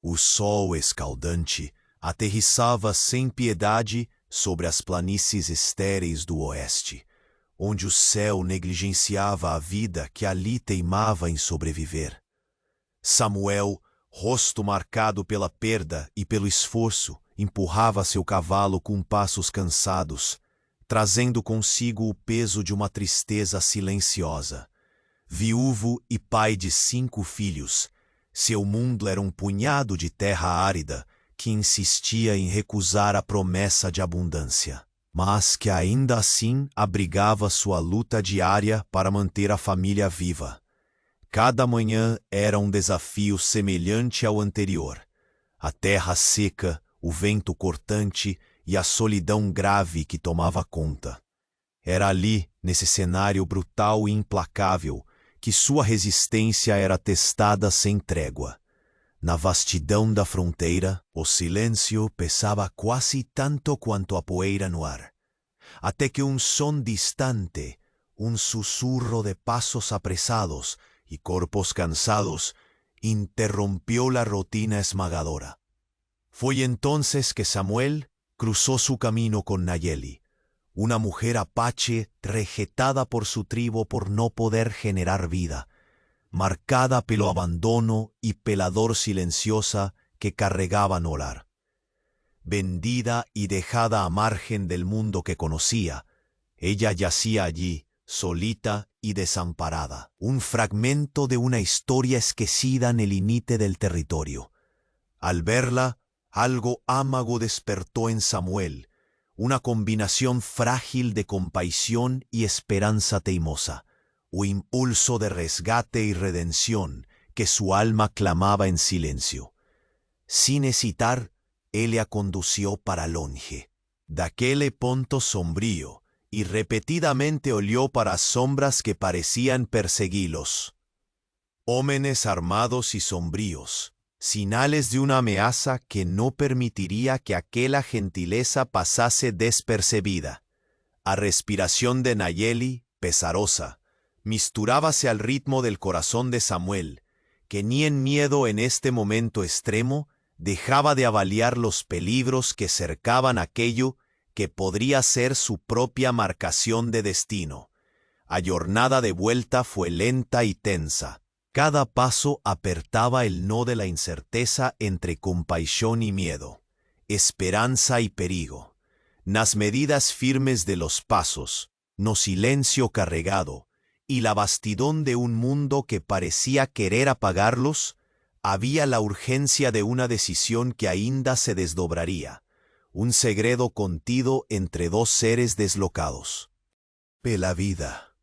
O sol escaldante aterrissava sem piedade sobre as planícies estéreis do oeste, onde o céu negligenciava a vida que ali teimava em sobreviver. Samuel, rosto marcado pela perda e pelo esforço, empurrava seu cavalo com passos cansados, trazendo consigo o peso de uma tristeza silenciosa. Viúvo e pai de 5 filhos, seu mundo era um punhado de terra árida que insistia em recusar a promessa de abundância, mas que ainda assim abrigava sua luta diária para manter a família viva. Cada manhã era um desafio semelhante ao anterior. A terra seca, o vento cortante e a solidão grave que tomava conta. Era ali, nesse cenário brutal e implacável, que sua resistência era testada sem trégua. Na vastidão da fronteira, o silêncio pesava quase tanto quanto a poeira no ar. Até que um som distante, um sussurro de passos apressados y corpos cansados, interrumpió la rutina esmagadora. Fue entonces que Samuel cruzó su camino con Nayeli, una mujer apache rejetada por su tribu por no poder generar vida, marcada pelo abandono y pelador silenciosa que carregaba Nolar. Vendida y dejada a margen del mundo que conocía, ella yacía allí, solita y desamparada, un fragmento de una historia esquecida en el límite del territorio. Al verla, algo ámago despertó en Samuel, una combinación frágil de compasión y esperanza teimosa, o impulso de resgate y redención que su alma clamaba en silencio. Sin hesitar, ella condució para longe, daquele ponto sombrío, y repetidamente olió para sombras que parecían perseguirlos. Hombres armados y sombríos, señales de una amenaza que no permitiría que aquella gentileza pasase despercibida. A respiración de Nayeli, pesarosa, misturábase al ritmo del corazón de Samuel, que ni en miedo en este momento extremo dejaba de avaliar los peligros que cercaban aquello que podría ser su propia marcación de destino. La jornada de vuelta fue lenta y tensa. Cada paso apertaba el no de la incerteza entre compasión y miedo, esperanza y perigo. Nas medidas firmes de los pasos, no silencio carregado, y la vastidón de un mundo que parecía querer apagarlos, había la urgencia de una decisión que ainda se desdobraría, un segredo contido entre dos seres deslocados. Pela vida.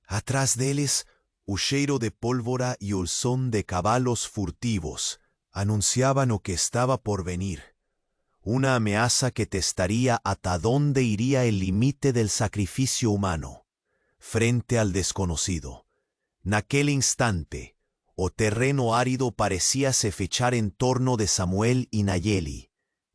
Atrás deles, o cheiro de pólvora y el son de caballos furtivos anunciaban lo que estaba por venir. Una amenaza que testaría hasta dónde iría el límite del sacrificio humano, frente al desconocido. Naquel instante, o terreno árido parecía se fechar en torno de Samuel y Nayeli,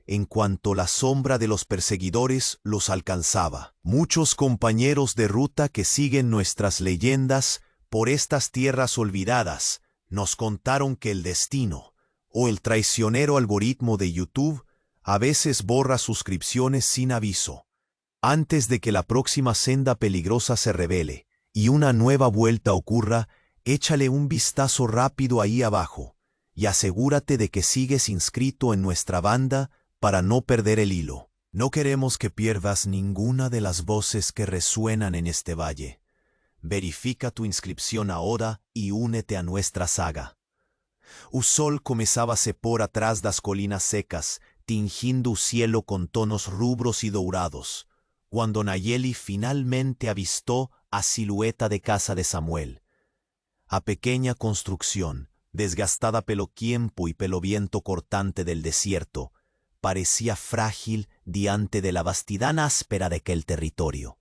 en cuanto la sombra de los perseguidores los alcanzaba. Muchos compañeros de ruta que siguen nuestras leyendas por estas tierras olvidadas nos contaron que el destino, o el traicionero algoritmo de YouTube, a veces borra suscripciones sin aviso. Antes de que la próxima senda peligrosa se revele y una nueva vuelta ocurra, échale un vistazo rápido ahí abajo y asegúrate de que sigues inscrito en nuestra banda para no perder el hilo. No queremos que pierdas ninguna de las voces que resuenan en este valle. Verifica tu inscripción ahora y únete a nuestra saga. O sol comezábase por atrás das colinas secas, tingindo o cielo con tonos rubros y dourados, cuando Nayeli finalmente avistó a silueta de casa de Samuel. A pequeña construcción, desgastada pelo tiempo y pelo viento cortante del desierto, parecía frágil diante de la vastidad áspera de aquel territorio.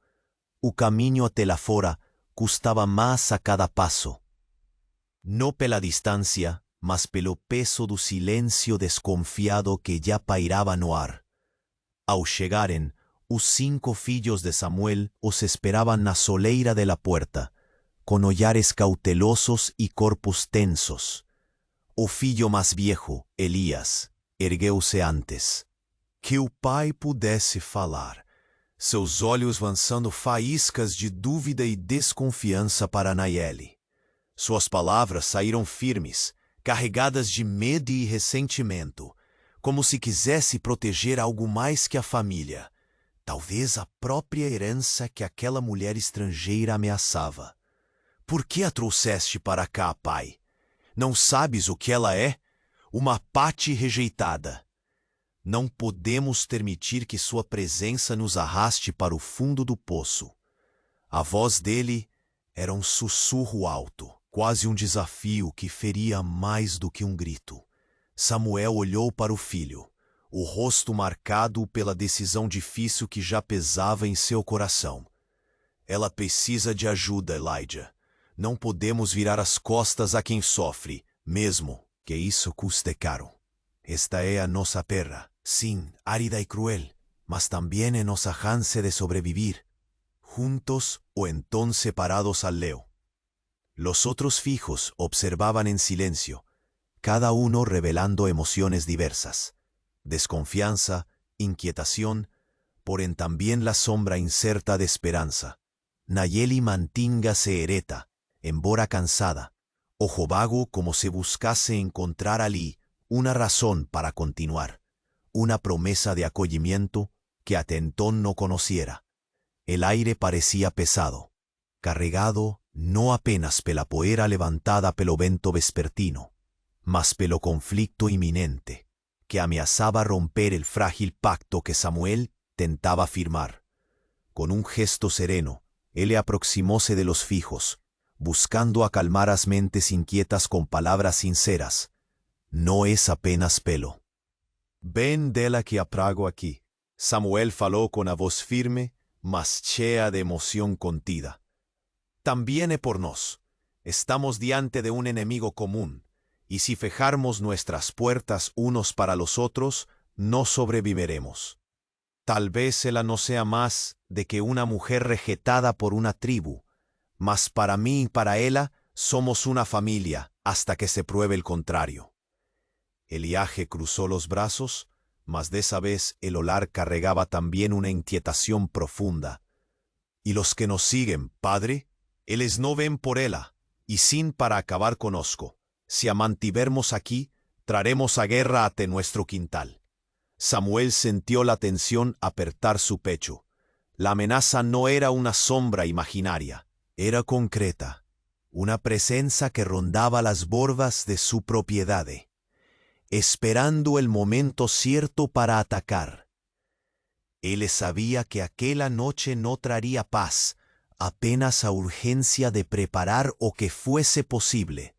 O camino até lá fora custaba más a cada paso. No pela distancia, mas pelo peso do silencio desconfiado que ya pairaba no ar. Ao chegaren, os 5 fillos de Samuel os esperaban na soleira de la puerta, con hollares cautelosos y corpos tensos. o filho mais viejo, Elias, ergueu-se antes. Que o pai pudesse falar, seus olhos lançando faíscas de dúvida e desconfiança para Nayeli. Suas palavras saíram firmes, carregadas de medo e ressentimento, como se quisesse proteger algo mais que a família, talvez a própria herança que aquela mulher estrangeira ameaçava. Por que a trouxeste para cá, pai? Não sabes o que ela é? Uma pate rejeitada. Não podemos permitir que sua presença nos arraste para o fundo do poço. A voz dele era um sussurro alto, quase um desafio que feria mais do que um grito. Samuel olhou para o filho, o rosto marcado pela decisão difícil que já pesava em seu coração. Ela precisa de ajuda, Elijah. Não podemos virar as costas a quem sofre, mesmo que isso custe caro. Esta é a nossa terra, sim, árida e cruel, mas também é nossa chance de sobrevivir, juntos o então separados al leo. Los otros fijos observaban en silencio, cada uno revelando emociones diversas, desconfianza, inquietación, por en también la sombra incerta de esperanza. Nayeli mantíngase ereta, embora cansada, ojo vago como si buscase encontrar allí una razón para continuar, una promesa de acogimiento que atentón no conociera. El aire parecía pesado, carregado no apenas pela poeira levantada pelo vento vespertino, mas pelo conflicto inminente, que ameazaba romper el frágil pacto que Samuel tentaba firmar. Con un gesto sereno, él le aproximóse de los fijos, buscando acalmar as mentes inquietas con palabras sinceras. No es apenas pelo. Ven dela que aprago aquí. Samuel falou con a voz firme, mas cheia de emoción contida. También é por nós. Estamos diante de un enemigo común, y si fejarmos nuestras puertas unos para los otros, no sobreviviremos. Tal vez ella no sea más de que una mujer rejetada por una tribu, mas para mí y para ella somos una familia hasta que se pruebe el contrario. Eliaje cruzó los brazos, mas de esa vez el olar carregaba también una inquietación profunda. Y los que nos siguen, padre, ellos no ven por ella, y sin para acabar conosco. Si a mantivermos aquí, traremos a guerra ante nuestro quintal. Samuel sintió la tensión apertar su pecho. La amenaza no era una sombra imaginaria, era concreta, una presencia que rondaba las bordas de su propiedad, esperando el momento cierto para atacar. Él sabía que aquella noche no traería paz, apenas a urgencia de preparar o que fuese posible.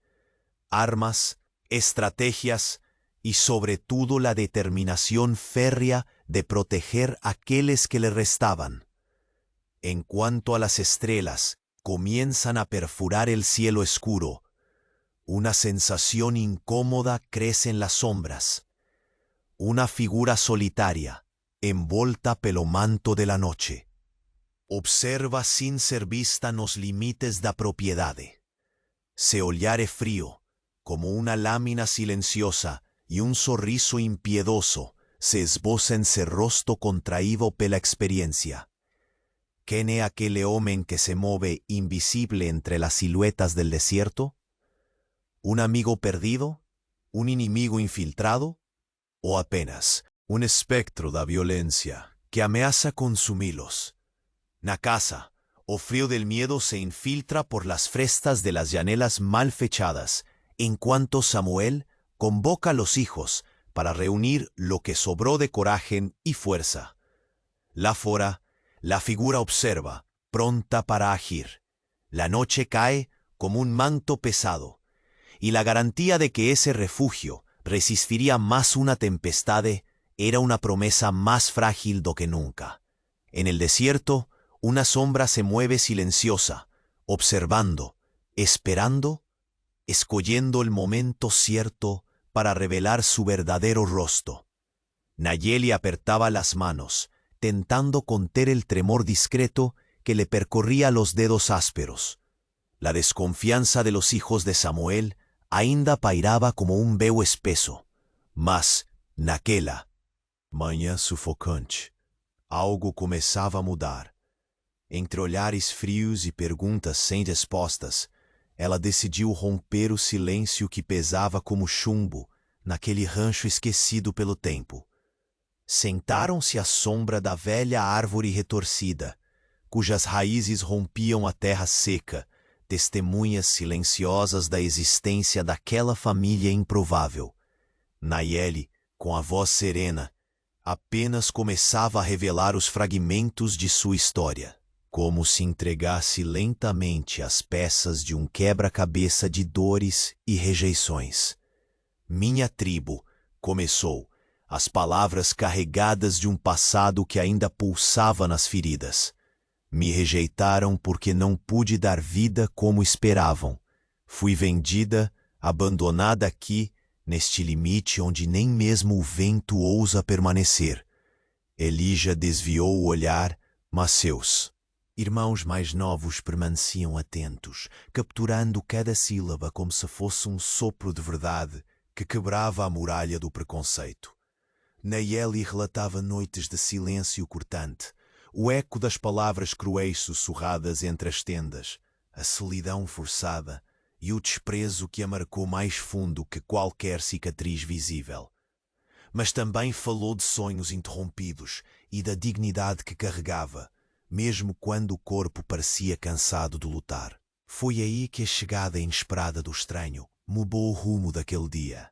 Armas, estrategias y sobre todo la determinación férrea de proteger a aquellos que le restaban. En cuanto a las estrellas, comienzan a perforar el cielo oscuro. Una sensación incómoda crece en las sombras. Una figura solitaria, envolta pelo manto de la noche. Observa sin ser vista nos límites da propiedade. Se olhare frío, como una lámina silenciosa y un sorriso impiedoso se esboza en ser rostro contraído pela experiencia. ¿Quién es aquel hombre que se mueve invisible entre las siluetas del desierto? ¿Un amigo perdido? ¿Un enemigo infiltrado? ¿O apenas un espectro da violencia que ameaza consumirlos? Na casa, o frío del miedo se infiltra por las frestas de las llanelas mal fechadas, en cuanto Samuel convoca a los hijos para reunir lo que sobró de coraje y fuerza. Lá fora, la figura observa, pronta para agir. La noche cae como un manto pesado, y la garantía de que ese refugio resistiría más una tempestad era una promesa más frágil do que nunca. En el desierto, una sombra se mueve silenciosa, observando, esperando, escogiendo el momento cierto para revelar su verdadero rostro. Nayeli apretaba las manos, tentando conter el tremor discreto que le percorría los dedos ásperos. La desconfianza de los hijos de Samuel ainda pairava como um véu espesso, mas, naquela manhã sufocante, algo começava a mudar. Entre olhares frios e perguntas sem respostas, ela decidiu romper o silêncio que pesava como chumbo naquele rancho esquecido pelo tempo. Sentaram-se à sombra da velha árvore retorcida, cujas raízes rompiam a terra seca, testemunhas silenciosas da existência daquela família improvável. Nayeli, com a voz serena, apenas começava a revelar os fragmentos de sua história, como se entregasse lentamente às peças de um quebra-cabeça de dores e rejeições. Minha tribo, começou, as palavras carregadas de um passado que ainda pulsava nas feridas. Me rejeitaram porque não pude dar vida como esperavam. Fui vendida, abandonada aqui, neste limite onde nem mesmo o vento ousa permanecer. Elijah desviou o olhar, mas seus irmãos mais novos permaneciam atentos, capturando cada sílaba como se fosse um sopro de verdade que quebrava a muralha do preconceito. Nayeli relatava noites de silêncio cortante, o eco das palavras cruéis sussurradas entre as tendas, a solidão forçada e o desprezo que a marcou mais fundo que qualquer cicatriz visível. Mas também falou de sonhos interrompidos e da dignidade que carregava, mesmo quando o corpo parecia cansado de lutar. Foi aí que a chegada inesperada do estranho mudou o rumo daquele dia.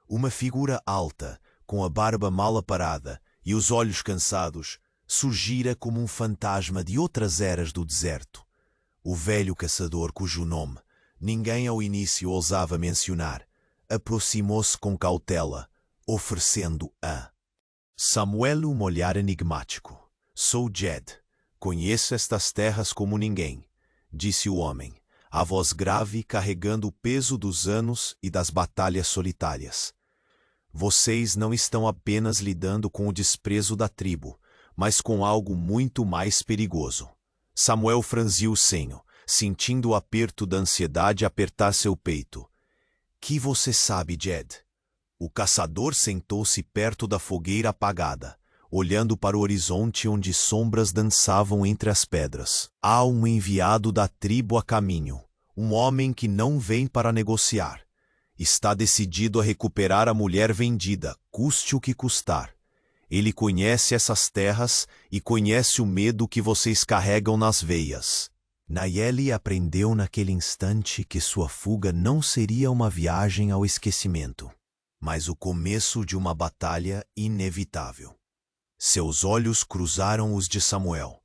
Uma figura alta, com a barba mal aparada e os olhos cansados, surgira como um fantasma de outras eras do deserto. O velho caçador cujo nome ninguém ao início ousava mencionar, aproximou-se com cautela, oferecendo a Samuel um olhar enigmático. Sou Jed. Conheço estas terras como ninguém, disse o homem, a voz grave carregando o peso dos anos e das batalhas solitárias. Vocês não estão apenas lidando com o desprezo da tribo, mas com algo muito mais perigoso. Samuel franziu o senho, sentindo o aperto da ansiedade apertar seu peito. Que você sabe, Jed? O caçador sentou-se perto da fogueira apagada, olhando para o horizonte onde sombras dançavam entre as pedras. Há um enviado da tribo a caminho, um homem que não vem para negociar. Está decidido a recuperar a mulher vendida, custe o que custar. Ele conhece essas terras e conhece o medo que vocês carregam nas veias. Nayeli aprendeu naquele instante que sua fuga não seria uma viagem ao esquecimento, mas o começo de uma batalha inevitável. Seus olhos cruzaram os de Samuel,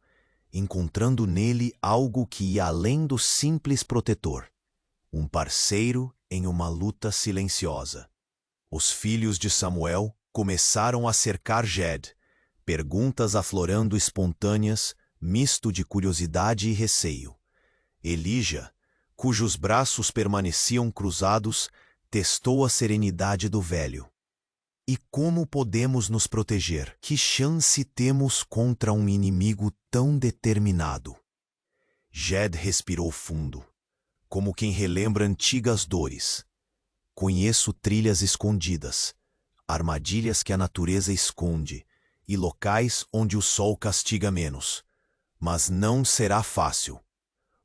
encontrando nele algo que ia além do simples protetor, um parceiro em uma luta silenciosa. Os filhos de Samuel começaram a cercar Jed, perguntas aflorando espontâneas, misto de curiosidade e receio. Elijah, cujos braços permaneciam cruzados, testou a serenidade do velho. E como podemos nos proteger? Que chance temos contra um inimigo tão determinado? Jed respirou fundo, como quem relembra antigas dores. Conheço trilhas escondidas, armadilhas que a natureza esconde e locais onde o sol castiga menos. Mas não será fácil.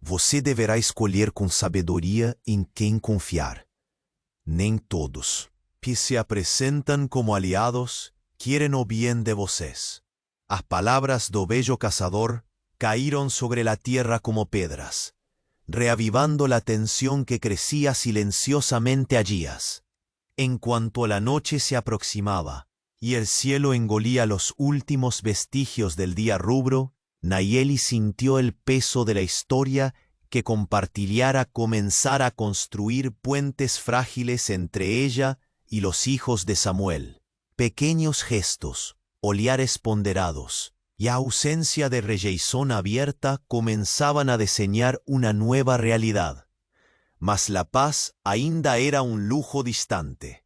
Você deverá escolher com sabedoria em quem confiar. Nem todos que se apresentam como aliados quieren o bien de vocês. As palavras do bello cazador caíram sobre la tierra como pedras, reavivando la tensión que crecía silenciosamente allí. En cuanto la noche se aproximaba y el cielo engolía los últimos vestigios del día rubro, Nayeli sintió el peso de la historia que compartiría comenzar a construir puentes frágiles entre ella y los hijos de Samuel. Pequeños gestos, oleares ponderados y ausencia de rejeición abierta comenzaban a diseñar una nueva realidad. Mas la paz ainda era un lujo distante.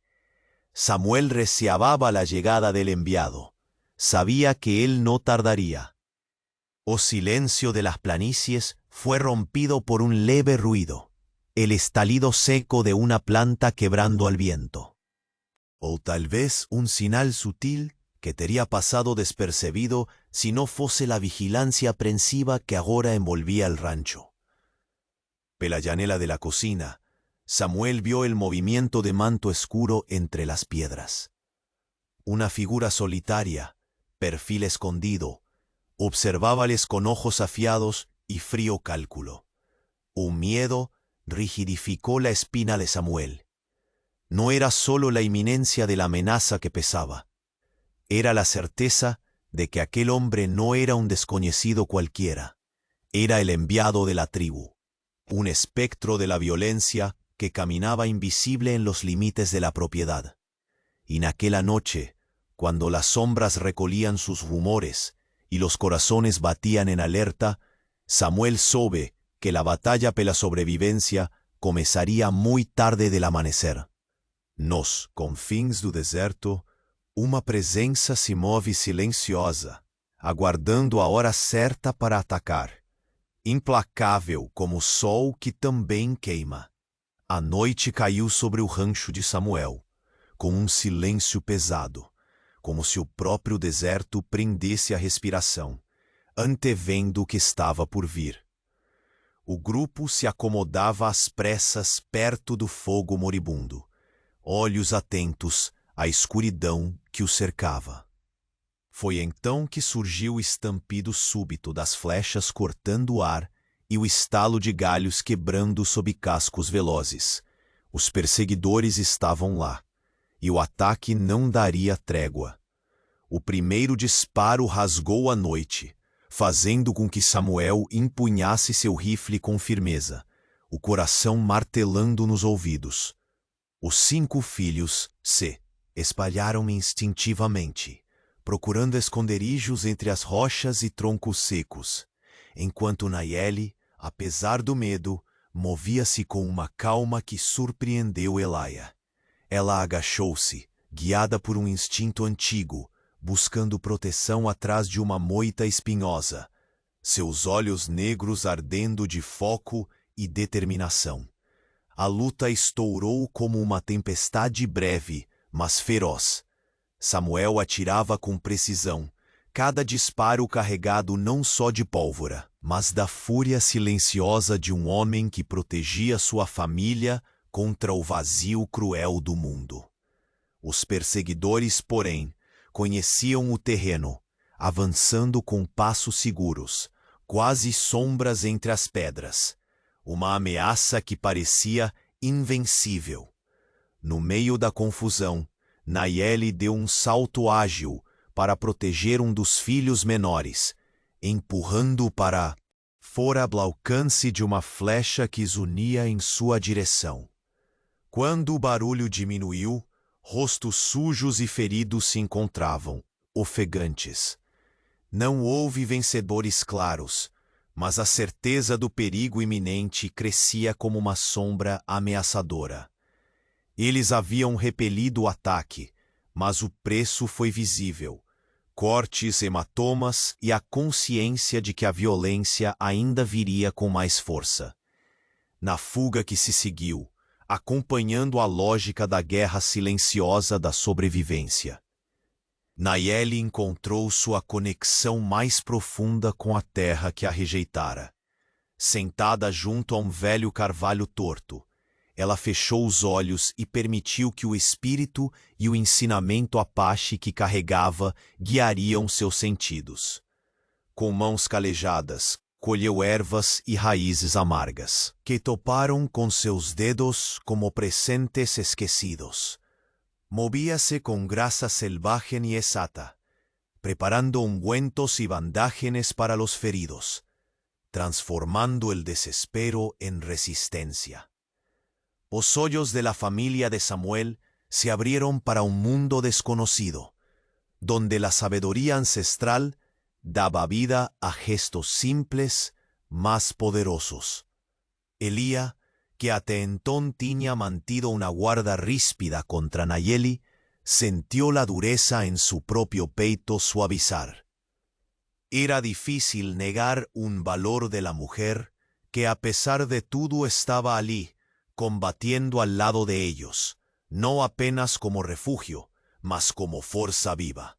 Samuel receaba la llegada del enviado. Sabía que él no tardaría. O silencio de las planicies fue rompido por un leve ruido. el estallido seco de una planta quebrando al viento. O tal vez un sinal sutil que tería pasado despercebido si no fuese la vigilancia aprensiva que ahora envolvía el rancho. Pela janela de la cocina, Samuel vio el movimiento de manto escuro entre las piedras. Una figura solitaria, perfil escondido, observábales con ojos afiados y frío cálculo. Un miedo rigidificó la espina de Samuel. No era solo la inminencia de la amenaza que pesaba. Era la certeza de que aquel hombre no era un desconocido cualquiera. Era el enviado de la tribu, un espectro de la violencia que caminaba invisible en los límites de la propiedad. Y en aquella noche, cuando las sombras recolían sus rumores y los corazones batían en alerta, Samuel soube que la batalla pela sobrevivencia comenzaría muy tarde del amanecer. Nos confins do deserto, uma presença se move silenciosa, aguardando a hora certa para atacar, implacável como o sol que também queima. A noite caiu sobre o rancho de Samuel, com silêncio pesado, como se o próprio deserto prendesse a respiração, antevendo o que estava por vir. O grupo se acomodava às pressas perto do fogo moribundo, olhos atentos à escuridão que o cercava. Foi então que surgiu o estampido súbito das flechas cortando o ar e o estalo de galhos quebrando sob cascos velozes. Os perseguidores estavam lá, e o ataque não daria trégua. O primeiro disparo rasgou a noite, fazendo com que Samuel empunhasse seu rifle com firmeza, o coração martelando nos ouvidos. Os 5 filhos se espalharam instintivamente, procurando esconderijos entre as rochas e troncos secos, enquanto Nayeli, apesar do medo, movia-se com uma calma que surpreendeu Elaia. Ela agachou-se, guiada por um instinto antigo, buscando proteção atrás de uma moita espinhosa, seus olhos negros ardendo de foco e determinação. A luta estourou como uma tempestade breve, mas feroz. Samuel atirava com precisão, cada disparo carregado não só de pólvora, mas da fúria silenciosa de um homem que protegia sua família contra o vazio cruel do mundo. Os perseguidores, porém, conheciam o terreno, avançando com passos seguros, quase sombras entre as pedras, uma ameaça que parecia invencível. No meio da confusão, Nayeli deu um salto ágil para proteger um dos filhos menores, empurrando-o para fora do alcance de uma flecha que zunia em sua direção. Quando o barulho diminuiu, rostos sujos e feridos se encontravam, ofegantes. Não houve vencedores claros, mas a certeza do perigo iminente crescia como uma sombra ameaçadora. Eles haviam repelido o ataque, mas o preço foi visível. Cortes, hematomas e a consciência de que a violência ainda viria com mais força. Na fuga que se seguiu, acompanhando a lógica da guerra silenciosa da sobrevivência, Nayeli encontrou sua conexão mais profunda com a terra que a rejeitara. Sentada junto a um velho carvalho torto, ela fechou os olhos e permitiu que o espírito e o ensinamento apache que carregava guiariam seus sentidos. Com mãos calejadas, colheu ervas e raízes amargas, que toparam com seus dedos como presentes esquecidos. Movía-se com graça selvagem e exata, preparando ungüentos y bandágenes para los feridos, transformando el desespero en resistencia. Los hoyos de la familia de Samuel se abrieron para un mundo desconocido, donde la sabiduría ancestral daba vida a gestos simples, más poderosos. Elía, que até então tinha mantido una guarda ríspida contra Nayeli, sintió la dureza en su propio peito suavizar. Era difícil negar un valor de la mujer que a pesar de todo estaba allí, combatiendo al lado de ellos, no apenas como refugio, mas como fuerza viva.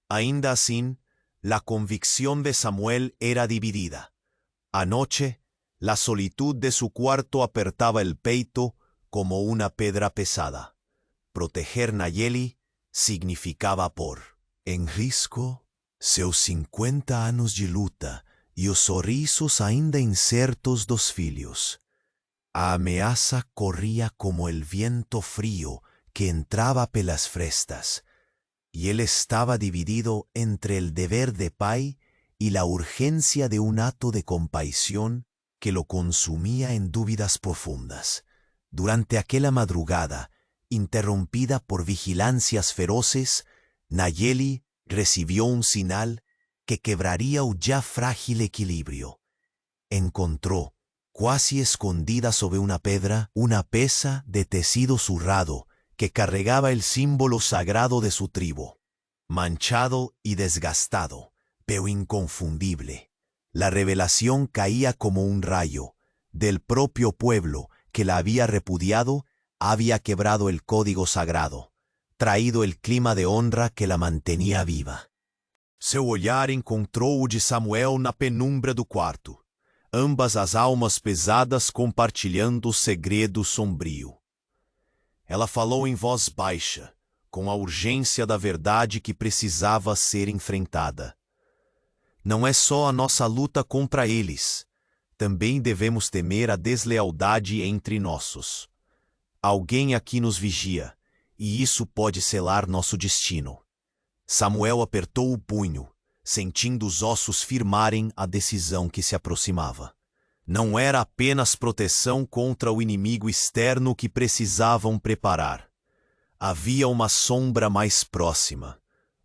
Ainda así, la convicción de Samuel era dividida. Anoche, la solitud de su cuarto apertaba el peito como una pedra pesada. Proteger Nayeli significava pôr em risco seus 50 anos de luta e os sorrisos ainda incertos dos filhos. A ameaça corria como el viento frío que entraba pelas frestas, y él estaba dividido entre el deber de pai y la urgencia de un acto de compasión que lo consumía en dúvidas profundas. Durante aquella madrugada, interrumpida por vigilancias feroces, Nayeli recibió un señal que quebraría el ya frágil equilibrio. Encontró, casi escondida sobre una pedra, una pesa de tecido zurrado que cargaba el símbolo sagrado de su tribu. Manchado y desgastado, pero inconfundible, la revelación caía como un rayo. Del propio pueblo que la había repudiado, había quebrado el código sagrado, traído el clima de honra que la mantenía viva. Seu olhar encontrou o de Samuel na penumbra do quarto, ambas as almas pesadas compartilhando o segredo sombrio. Ela falou em voz baixa, com a urgência da verdade que precisava ser enfrentada. Não é só a nossa luta contra eles. Também devemos temer a deslealdade entre nossos. Alguém aqui nos vigia, e isso pode selar nosso destino. Samuel apertou o punho, sentindo os ossos firmarem a decisão que se aproximava. Não era apenas proteção contra o inimigo externo que precisavam preparar. Havia uma sombra mais próxima,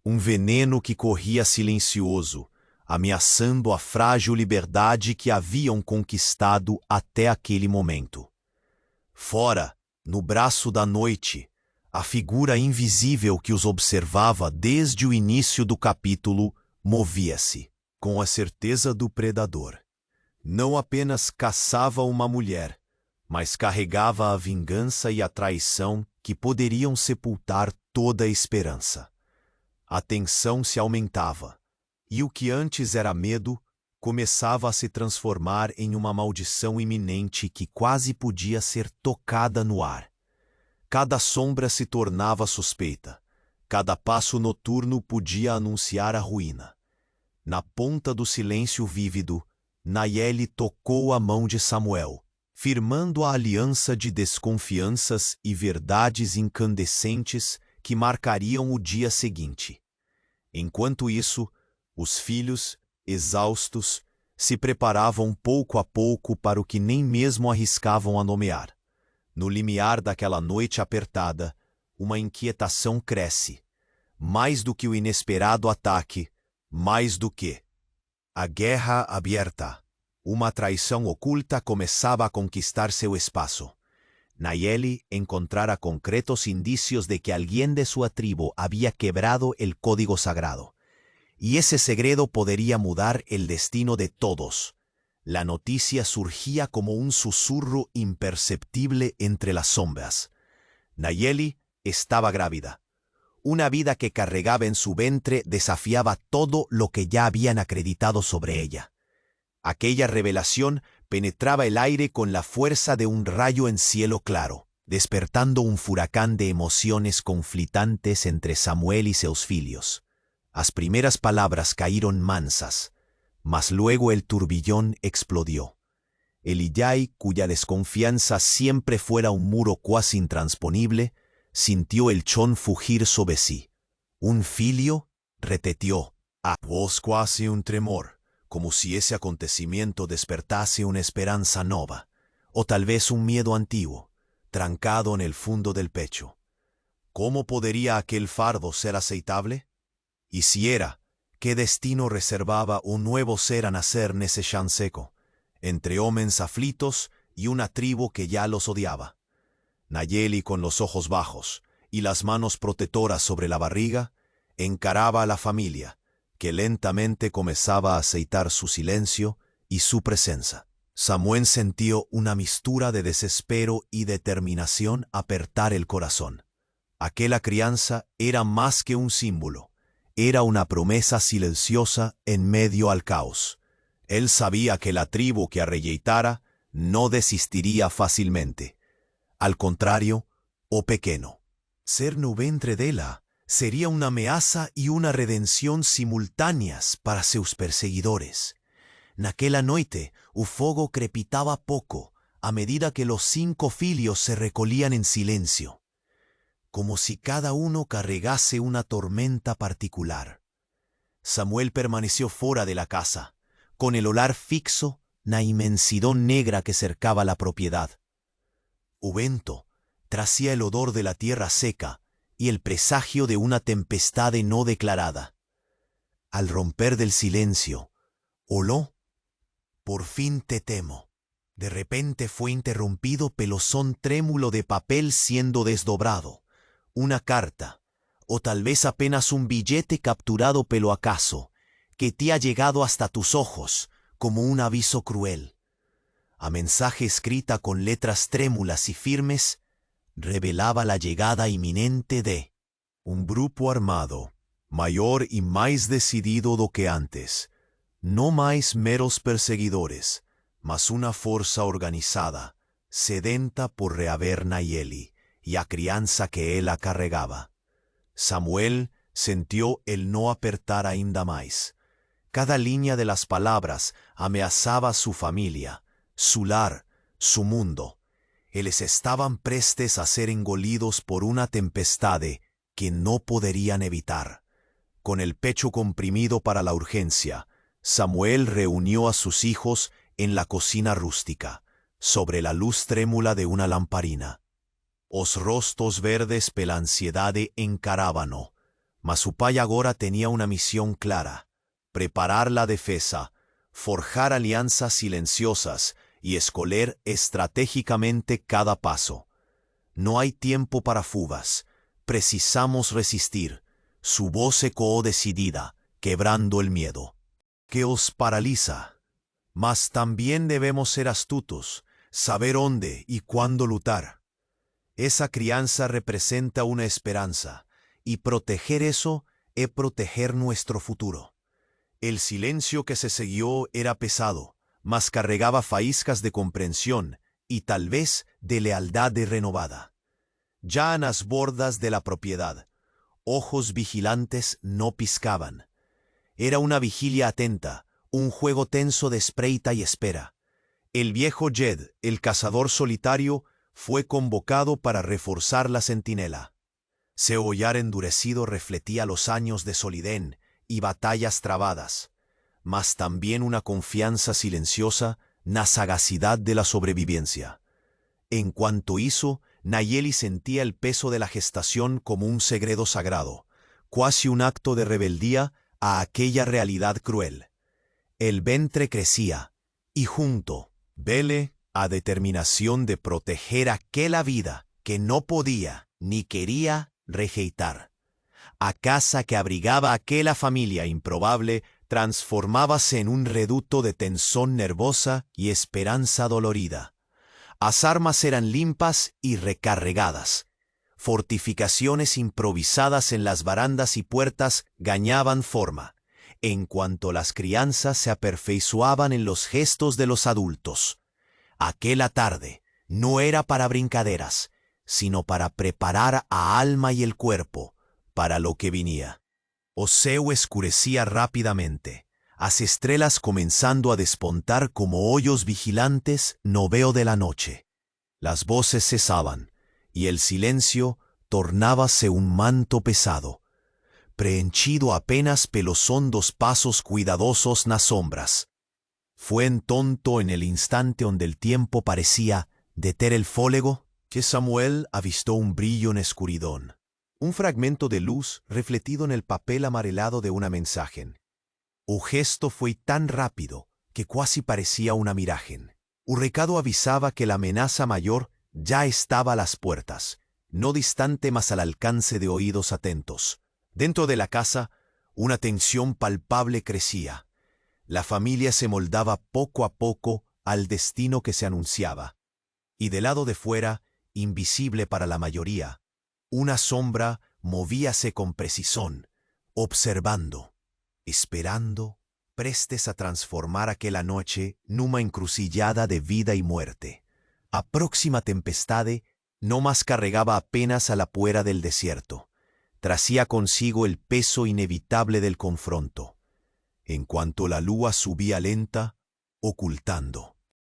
um veneno que corria silencioso, ameaçando a frágil liberdade que haviam conquistado até aquele momento. Fora, no braço da noite, a figura invisível que os observava desde o início do capítulo movia-se, com a certeza do predador. Não apenas caçava uma mulher, mas carregava a vingança e a traição que poderiam sepultar toda a esperança. A tensão se aumentava, e o que antes era medo começava a se transformar em uma maldição iminente que quase podia ser tocada no ar. Cada sombra se tornava suspeita, cada passo noturno podia anunciar a ruína. Na ponta do silêncio vívido, Nayeli tocou a mão de Samuel, firmando a aliança de desconfianças e verdades incandescentes que marcariam o dia seguinte. Enquanto isso, os filhos, exaustos, se preparavam pouco a pouco para o que nem mesmo arriscavam a nomear. No limiar daquela noite apertada, uma inquietação cresce. Mais do que o inesperado ataque, mais do que a guerra aberta. Uma traição oculta começava a conquistar seu espaço. Nayeli encontrara concretos indicios de que alguien de su tribu había quebrado el código sagrado. Y ese segredo podría mudar el destino de todos. La noticia surgía como un susurro imperceptible entre las sombras. Nayeli estaba grávida. Una vida que cargaba en su vientre desafiaba todo lo que ya habían acreditado sobre ella. Aquella revelación penetraba el aire con la fuerza de un rayo en cielo claro, despertando un furacán de emociones conflitantes entre Samuel y seus filhos. Las primeras palabras caíron mansas, mas luego el turbillón explodió. El Illai, cuya desconfianza siempre fuera un muro cuasi intransponible, sintió el chón fugir sobre sí. Un filio repetió, a voz cuasi un tremor, como si ese acontecimiento despertase una esperanza nova, o tal vez un miedo antiguo, trancado en el fondo del pecho. ¿Cómo podría aquel fardo ser aceitable? Y si era, ¿qué destino reservaba un nuevo ser a nacer nese chão seco, entre hombres aflitos y una tribu que ya los odiaba? Nayeli, con los ojos bajos y las manos protectoras sobre la barriga, encaraba a la familia, que lentamente comenzaba a aceitar su silencio y su presencia. Samuel sintió una mistura de desespero y determinación apretar el corazón. Aquella crianza era más que un símbolo, era una promesa silenciosa en medio al caos. Él sabía que la tribu que arreyeitara no desistiría fácilmente. Al contrario, o pequeño, ser no ventre dela sería una amenaza y una redención simultáneas para sus perseguidores. Naquela noite, o fogo crepitaba poco a medida que los 5 filios se recolían en silencio, como si cada uno cargase una tormenta particular. Samuel permaneció fuera de la casa, con el olor fixo na inmensidad negra que cercaba la propiedad. O vento tracía el odor de la tierra seca y el presagio de una tempestad no declarada. Al romper del silencio, oló, por fin te temo. De repente fue interrumpido pelo son trémulo de papel siendo desdobrado. Una carta, o tal vez apenas un billete capturado pelo acaso, que te ha llegado hasta tus ojos como un aviso cruel. A mensaje escrita con letras trémulas y firmes, revelaba la llegada inminente de un grupo armado, mayor y más decidido do que antes. No más meros perseguidores, mas una fuerza organizada, sedenta por rehaver Nayeli y a crianza que él acarregaba. Samuel sintió el no apertar ainda más. Cada línea de las palabras amenazaba su familia, su lar, su mundo. Ellos estaban prestes a ser engolidos por una tempestad que no podrían evitar. Con el pecho comprimido para la urgencia, Samuel reunió a sus hijos en la cocina rústica, sobre la luz trémula de una lamparina. Os rostros verdes pela ansiedad encarábano, mas su pai agora tenía una misión clara: preparar la defensa, forjar alianzas silenciosas y escoger estratégicamente cada paso. No hay tiempo para fugas, precisamos resistir. Su voz ecoó decidida, quebrando el miedo que os paraliza. Mas también debemos ser astutos, saber dónde y cuándo luchar. Esa crianza representa una esperanza, y proteger eso es proteger nuestro futuro. El silencio que se siguió era pesado, mas cargaba faíscas de comprensión y tal vez de lealtad renovada. Ya en las bordas de la propiedad, ojos vigilantes no piscaban. Era una vigilia atenta, un juego tenso de espreita y espera. El viejo Jed, el cazador solitario, fue convocado para reforzar la centinela. Su ollar endurecido refletía los años de solidez y batallas trabadas, mas también una confianza silenciosa na sagacidad de la sobrevivencia. En cuanto hizo, Nayeli sentía el peso de la gestación como un segredo sagrado, cuasi un acto de rebeldía a aquella realidad cruel. El ventre crecía, y junto, vele, a determinación de proteger aquella vida que no podía ni quería rejeitar. A casa que abrigaba aquella familia improbable transformábase en un reducto de tensión nervosa y esperanza dolorida. Las armas eran limpas y recargadas. Fortificaciones improvisadas en las barandas y puertas ganaban forma, en cuanto las crianzas se aperfeiçoaban en los gestos de los adultos. Aquella tarde no era para brincaderas, sino para preparar a alma y el cuerpo para lo que venía. O céu escurecía rápidamente, las estrellas comenzando a despontar como hoyos vigilantes no veo de la noche. Las voces cesaban, y el silencio tornábase un manto pesado, prehenchido apenas pelos hondos pasos cuidadosos nas sombras. Fue en tonto en el instante donde el tiempo parecía deter el fólego que Samuel avistó un brillo en escuridón, un fragmento de luz refletido en el papel amarelado de una mensaje. O gesto fue tan rápido que casi parecía una miragen. Un recado avisaba que la amenaza mayor ya estaba a las puertas, no distante mas al alcance de oídos atentos. Dentro de la casa, una tensión palpable crecía. La familia se moldaba poco a poco al destino que se anunciaba. Y del lado de fuera, invisible para la mayoría, una sombra movíase con precisión, observando, esperando, prestes a transformar aquella noche numa encrucillada de vida y muerte. A próxima tempestade no más carregaba apenas a la puera del desierto, tracía consigo el peso inevitable del confronto. En cuanto la lua subía lenta, ocultando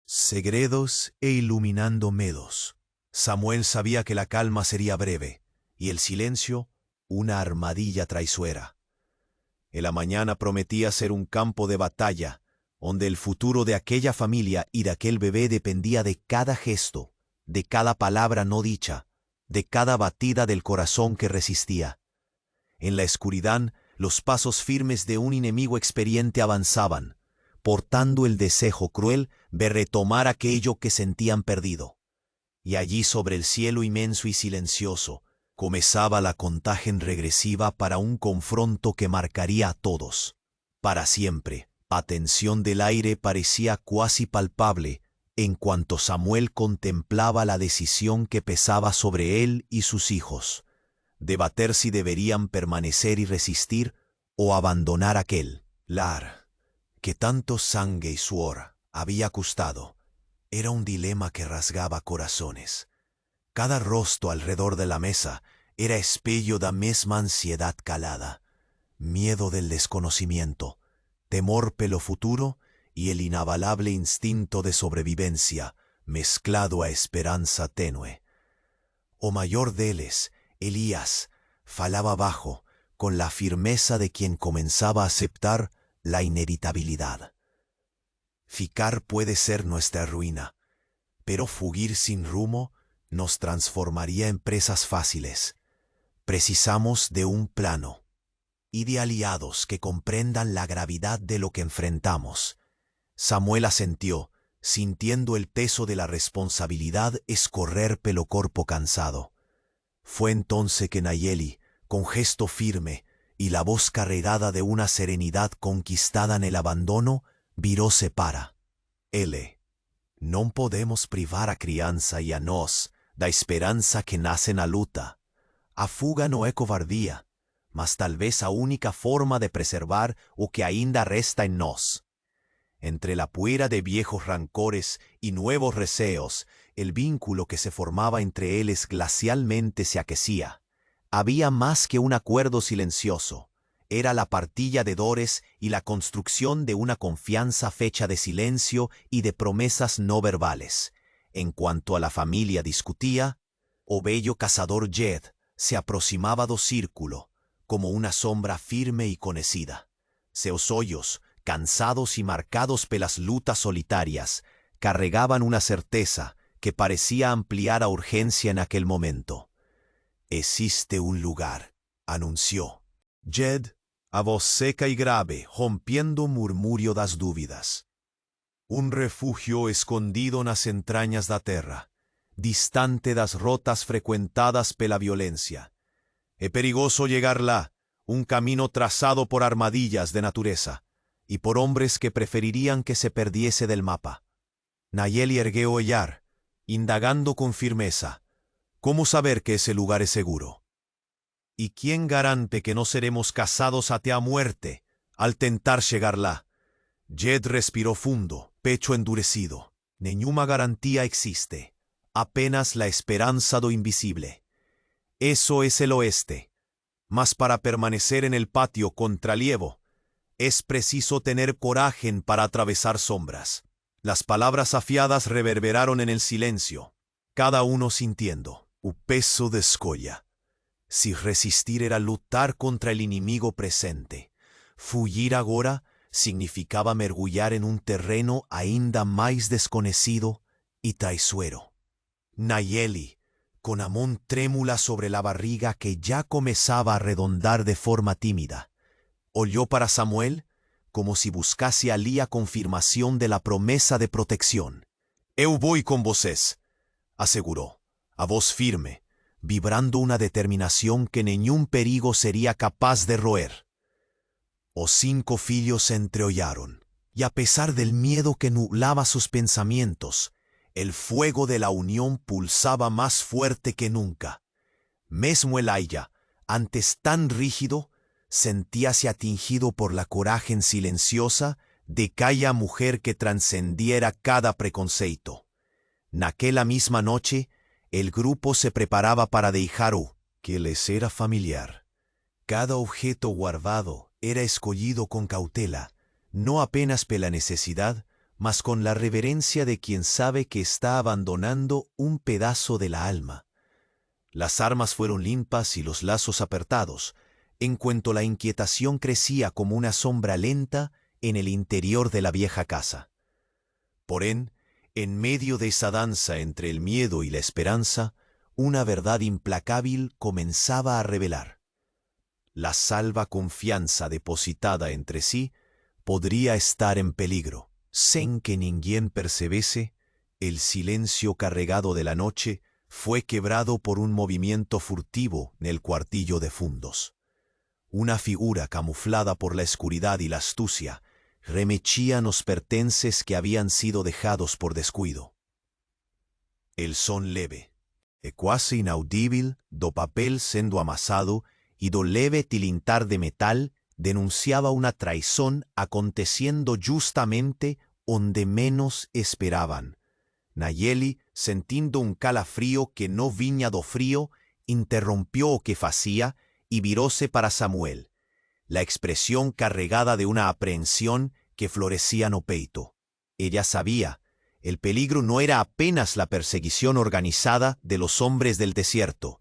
segredos e iluminando medos, Samuel sabía que la calma sería breve y el silencio una armadilla traicionera. En la mañana prometía ser un campo de batalla, donde el futuro de aquella familia y de aquel bebé dependía de cada gesto, de cada palabra no dicha, de cada batida del corazón que resistía. En la oscuridad, los pasos firmes de un enemigo experiente avanzaban, portando el deseo cruel de retomar aquello que sentían perdido. Y allí sobre el cielo inmenso y silencioso, comenzaba la contagia regresiva para un confronto que marcaría a todos. Para siempre, la tensión del aire parecía cuasi palpable en cuanto Samuel contemplaba la decisión que pesaba sobre él y sus hijos, debater si deberían permanecer y resistir o abandonar aquel lar que tanto sangre y suor había costado. Era un dilema que rasgaba corazones. Cada rostro alrededor de la mesa era espello de la misma ansiedad calada, miedo del desconocimiento, temor pelo futuro y el inabalable instinto de sobrevivencia mezclado a esperanza tenue. O mayor deles, Elías, falaba bajo, con la firmeza de quien comenzaba a aceptar la inevitabilidad. Ficar puede ser nuestra ruina, pero fugir sin rumbo nos transformaría en presas fáciles. Precisamos de un plano y de aliados que comprendan la gravedad de lo que enfrentamos. Samuel asentió, sintiendo el peso de la responsabilidad escorrer pelo corpo cansado. Fue entonces que Nayeli, con gesto firme y la voz carregada de una serenidad conquistada en el abandono, viróse para ele. Non podemos privar a crianza y a nós da esperanza que nace na luta. A fuga no é covardía, mas talvez a única forma de preservar o que ainda resta en nós. Entre la puera de viejos rancores y nuevos receos, el vínculo que se formaba entre ellos glacialmente se aquecía. Había más que un acuerdo silencioso. Era la partilla de dores y la construcción de una confianza fecha de silencio y de promesas no verbales. En cuanto a la familia discutía, o bello cazador Jed se aproximaba do círculo, como una sombra firme y conocida. Seus hoyos, cansados y marcados pelas lutas solitarias, carregaban una certeza que parecía ampliar a urgencia en aquel momento. «Existe un lugar», anunció Jed, a voz seca y grave, rompiendo murmurio das dúvidas. «Un refugio escondido nas entrañas da terra, distante das rotas frecuentadas pela violencia. É perigoso llegar lá, un camino trazado por armadillas de natureza, y por hombres que preferirían que se perdiese del mapa». Nayeli ergueó ellar, indagando con firmeza. ¿Cómo saber que ese lugar es seguro? ¿Y quién garante que no seremos cazados hasta a muerte al tentar llegar lá? Jed respiró fundo, pecho endurecido. Ninguna garantía existe, apenas la esperanza do invisible. Eso es el oeste. Mas para permanecer en el patio contralievo, es preciso tener coraje para atravesar sombras. Las palabras afiadas reverberaron en el silencio, cada uno sintiendo o peso de escolla. Si resistir era luchar contra el enemigo presente, fugir agora significaba mergullar en un terreno ainda más desconocido y traiçoeiro. Nayeli, con a mão trémula sobre la barriga que ya comenzaba a redondar de forma tímida, oyó para Samuel como si buscase allí a confirmación de la promesa de protección. «Eu voy con vocês», aseguró, a voz firme, vibrando una determinación que ningún perigo sería capaz de roer. Os 5 filhos se entreollaron, Y a pesar del miedo que nublaba sus pensamientos, el fuego de la unión pulsaba más fuerte que nunca. Mesmo Elijah, antes tan rígido, sentíase atingido por la coraje silenciosa de aquella mujer que trascendiera cada preconceito. Naquela misma noche, el grupo se preparaba para dejar o que les era familiar. Cada objeto guardado era escogido con cautela, no apenas por la necesidad, mas con la reverencia de quien sabe que está abandonando un pedazo de la alma. Las armas fueron limpas y los lazos apretados, en cuanto la inquietación crecía como una sombra lenta en el interior de la vieja casa. Porén, en medio de esa danza entre el miedo y la esperanza, una verdad implacable comenzaba a revelar. La salva confianza depositada entre sí podría estar en peligro. Sin que ninguém percebiese, el silencio cargado de la noche fue quebrado por un movimiento furtivo en el cuartillo de fundos. Una figura camuflada por la oscuridad y la astucia remechía los pertences que habían sido dejados por descuido. El son leve, e quasi inaudível do papel sendo amasado y do leve tilintar de metal denunciaba una traición aconteciendo justamente donde menos esperaban. Nayeli, sentindo un calafrío que no viña do frío, interrumpió o que facía y viróse para Samuel, la expresión carregada de una aprehensión que florecía no peito. Ella sabía, el peligro no era apenas la perseguición organizada de los hombres del desierto,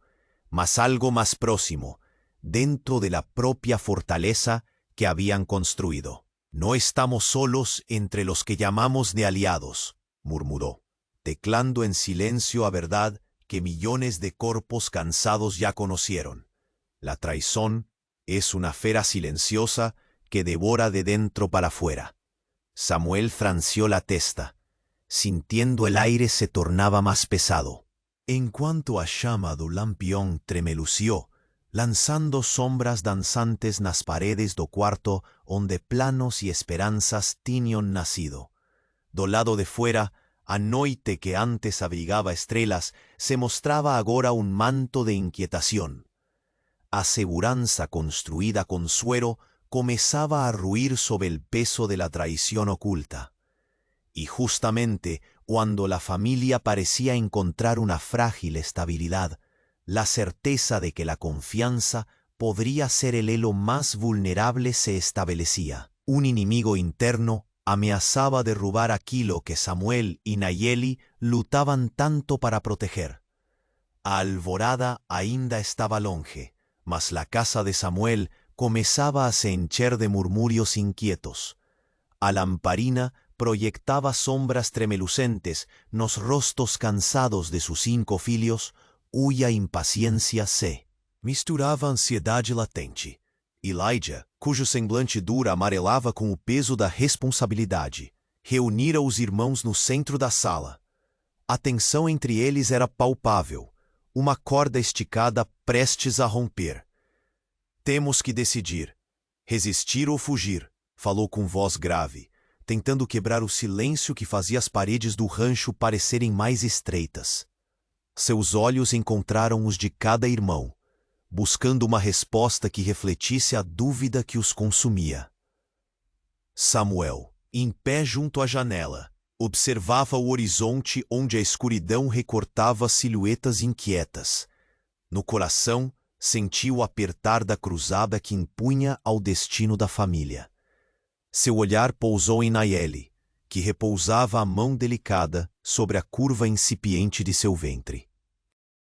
mas algo más próximo, dentro de la propia fortaleza que habían construido. No estamos solos entre los que llamamos de aliados, murmuró, teclando en silencio a verdad que millones de cuerpos cansados ya conocieron. La traición es una fera silenciosa que devora de dentro para afuera. Samuel franció la testa, sintiendo el aire se tornaba más pesado. En cuanto a llama do lampión tremelució, lanzando sombras danzantes nas paredes do cuarto onde planos y esperanzas tiñan nacido. Do lado de fuera, a noite que antes abrigaba estrellas, se mostraba agora un manto de inquietación. Aseguranza construida con suero comenzaba a ruir sobre el peso de la traición oculta. Y justamente cuando la familia parecía encontrar una frágil estabilidad, la certeza de que la confianza podría ser el elo más vulnerable se establecía. Un enemigo interno amenazaba derrubar aquello que Samuel y Nayeli lutaban tanto para proteger. A alvorada ainda estaba longe, mas la casa de Samuel comenzaba a se hencher de murmurios inquietos. A lamparina proyectaba sombras tremelucentes nos rostros cansados de sus 5 filhos, cuya impaciencia se misturava a ansiedade latente. Elijah, cujo semblante duro amarelava com o peso da responsabilidade, reunira os irmãos no centro da sala. A tensão entre eles era palpável, uma corda esticada prestes a romper. Temos que decidir, resistir ou fugir, falou com voz grave, tentando quebrar o silêncio que fazia as paredes do rancho parecerem mais estreitas. Seus olhos encontraram os de cada irmão, buscando uma resposta que refletisse a dúvida que os consumia. Samuel, em pé junto à janela, observava o horizonte onde a escuridão recortava silhuetas inquietas. No coração, sentiu o apertar da cruzada que impunha ao destino da família. Seu olhar pousou em Nayeli, que repousava a mão delicada sobre a curva incipiente de seu ventre.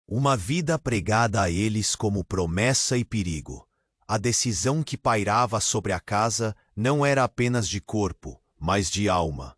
Uma vida pregada a eles como promessa e perigo. A decisão que pairava sobre a casa não era apenas de corpo, mas de alma.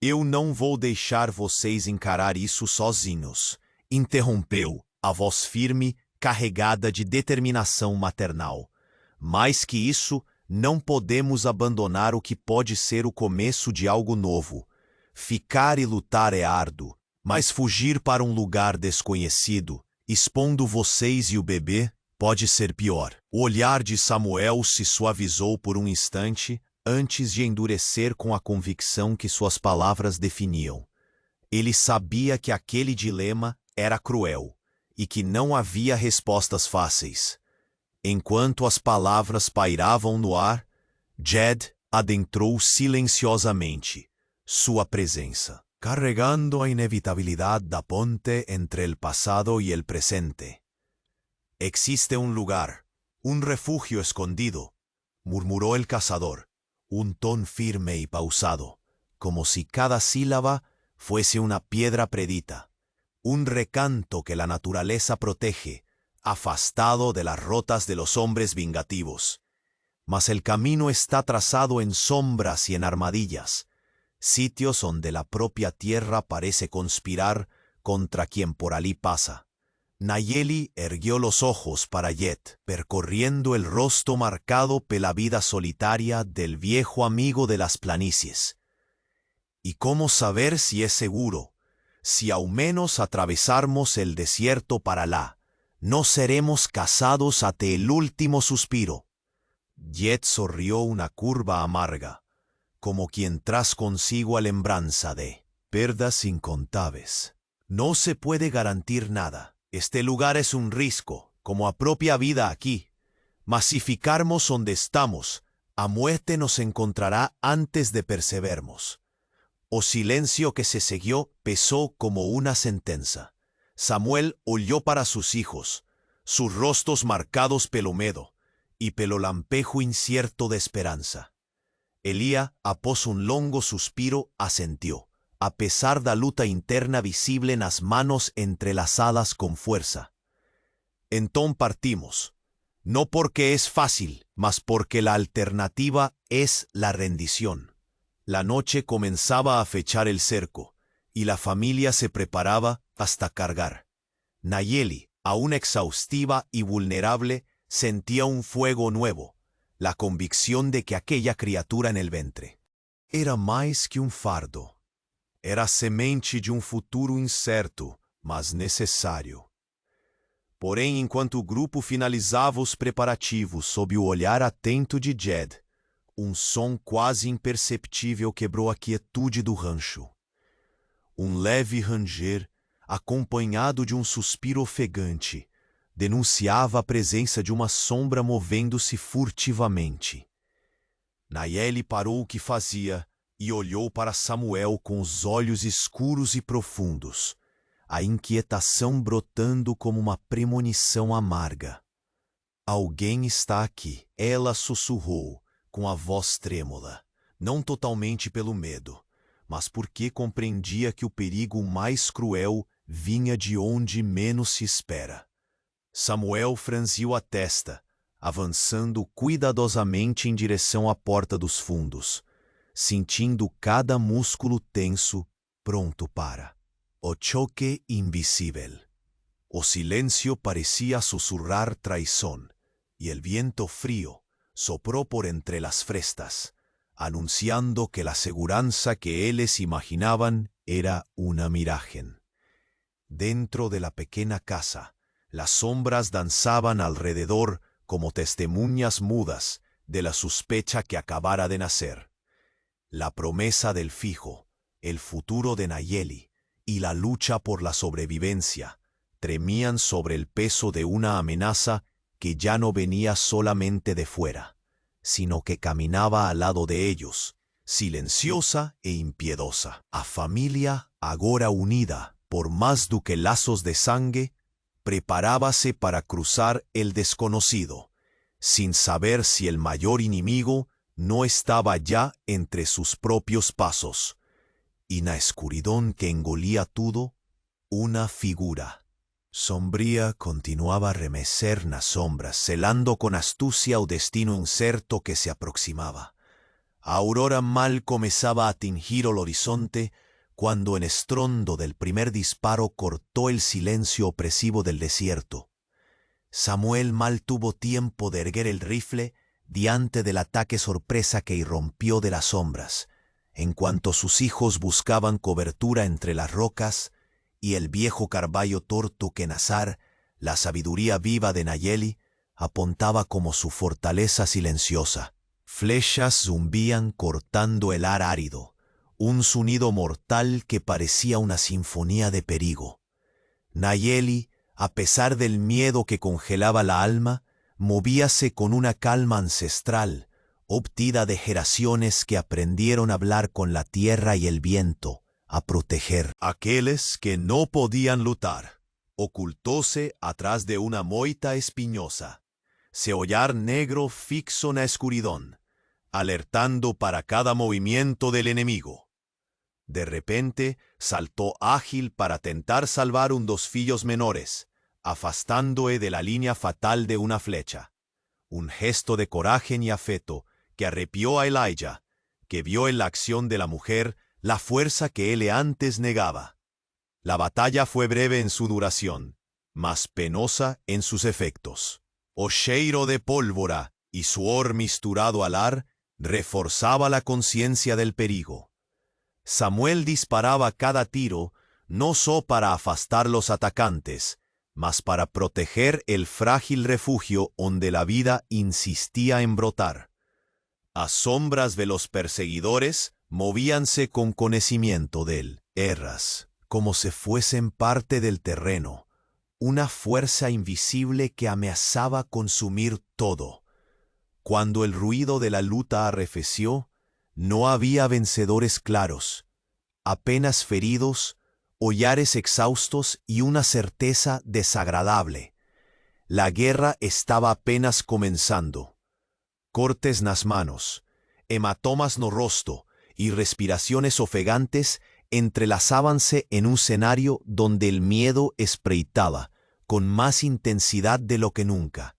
Eu não vou deixar vocês encarar isso sozinhos, interrompeu, a voz firme, carregada de determinação maternal. Mais que isso, não podemos abandonar o que pode ser o começo de algo novo. Ficar e lutar é árduo, mas fugir para um lugar desconhecido, expondo vocês e o bebê, pode ser pior. O olhar de Samuel se suavizou por um instante, antes de endurecer com a convicção que suas palavras definiam. Ele sabia que aquele dilema era cruel e que não havia respostas fáceis. Enquanto as palavras pairavam no ar, Jed adentrou silenciosamente sua presença, carregando a inevitabilidade da ponte entre el pasado y el presente. «Existe un lugar, un refugio escondido», murmuró el cazador, un ton firme y pausado, como si cada sílaba fuese una piedra predita, un recanto que la naturaleza protege, afastado de las rotas de los hombres vingativos. Mas el camino está trazado en sombras y en armadillas, sitios donde la propia tierra parece conspirar contra quien por allí pasa. Nayeli erguió los ojos para Jet, percorriendo el rostro marcado por la vida solitaria del viejo amigo de las planicies. ¿Y cómo saber si es seguro? Si al menos atravesarmos el desierto para allá, no seremos cazados hasta el último suspiro. Jet sonrió una curva amarga, como quien tras consigo a lembranza de perdas incontables. No se puede garantir nada. Este lugar es un risco, como a propia vida aquí. Mas si ficarmos donde estamos, a muerte nos encontrará antes de persevermos. O silencio que se siguió pesó como una sentencia. Samuel oyó para sus hijos, sus rostros marcados pelo medo, y pelo lampejo incierto de esperanza. Elía, após un longo suspiro, asentió, a pesar da luta interna visible en las manos entrelazadas con fuerza. Entón partimos, no porque es fácil, mas porque la alternativa es la rendición. La noche comenzaba a fechar el cerco, y la familia se preparaba hasta cargar. Nayeli, aún exhaustiva y vulnerable, sentía un fuego nuevo, la convicción de que aquella criatura en el ventre era más que un fardo. Era semente de um futuro incerto, mas necessário. Porém, enquanto o grupo finalizava os preparativos sob o olhar atento de Jed, um som quase imperceptível quebrou a quietude do rancho. Um leve ranger, acompanhado de um suspiro ofegante, denunciava a presença de uma sombra movendo-se furtivamente. Nayeli parou o que fazia e olhou para Samuel com os olhos escuros e profundos, a inquietação brotando como uma premonição amarga. Alguém está aqui, ela sussurrou, com a voz trêmula, não totalmente pelo medo, mas porque compreendia que o perigo mais cruel vinha de onde menos se espera. Samuel franziu a testa, avançando cuidadosamente em direção à porta dos fundos, sentindo cada músculo tenso, pronto para o choque invisível. O silêncio parecía susurrar traición, y el viento frío sopló por entre las frestas, anunciando que la seguranza que ellos imaginaban era una miragen. Dentro de la pequeña casa, las sombras danzaban alrededor como testemunhas mudas de la sospecha que acabara de nacer. La promesa del fijo, el futuro de Nayeli y la lucha por la sobrevivencia tremían sobre el peso de una amenaza que ya no venía solamente de fuera, sino que caminaba al lado de ellos, silenciosa e impiedosa. A familia, agora unida por más do que lazos de sangre, preparábase para cruzar el desconocido, sin saber si el mayor enemigo no estaba ya entre sus propios pasos, y na escuridón que engolía todo, una figura sombría continuaba a remecer nas sombras, celando con astucia o destino incerto que se aproximaba. A aurora mal comenzaba a tingir el horizonte cuando el estrondo del primer disparo cortó el silencio opresivo del desierto. Samuel mal tuvo tiempo de erguer el rifle diante del ataque sorpresa que irrumpió de las sombras, en cuanto sus hijos buscaban cobertura entre las rocas y el viejo carballo torto que Nazar, la sabiduría viva de Nayeli, apuntaba como su fortaleza silenciosa, Flechas zumbían cortando el ar árido, un sonido mortal que parecía una sinfonía de perigo. Nayeli, a pesar del miedo que congelaba la alma, movíase con una calma ancestral, obtida de generaciones que aprendieron a hablar con la tierra y el viento, a proteger a aquellos que no podían luchar. Ocultóse atrás de una moita espinosa, se ollar negro fixo na escuridón, alertando para cada movimiento del enemigo. De repente saltó ágil para tentar salvar un dos fillos menores, afastándose de la línea fatal de una flecha. Un gesto de coraje y afecto que arrepió a Elijah, que vio en la acción de la mujer la fuerza que él antes negaba. La batalla fue breve en su duración, mas penosa en sus efectos. O cheiro de pólvora y suor misturado al ar reforzaba la conciencia del perigo. Samuel disparaba cada tiro no sólo para afastar los atacantes, mas para proteger el frágil refugio donde la vida insistía en brotar. A sombras de los perseguidores movíanse con conocimiento del erras, como si fuesen parte del terreno, una fuerza invisible que amenazaba consumir todo. Cuando el ruido de la lucha arrefeció, no había vencedores claros, apenas feridos, hollares exhaustos y una certeza desagradable. La guerra estaba apenas comenzando. Cortes nas manos, hematomas no rostro y respiraciones ofegantes entrelazábanse en un escenario donde el miedo espreitaba con más intensidad de lo que nunca.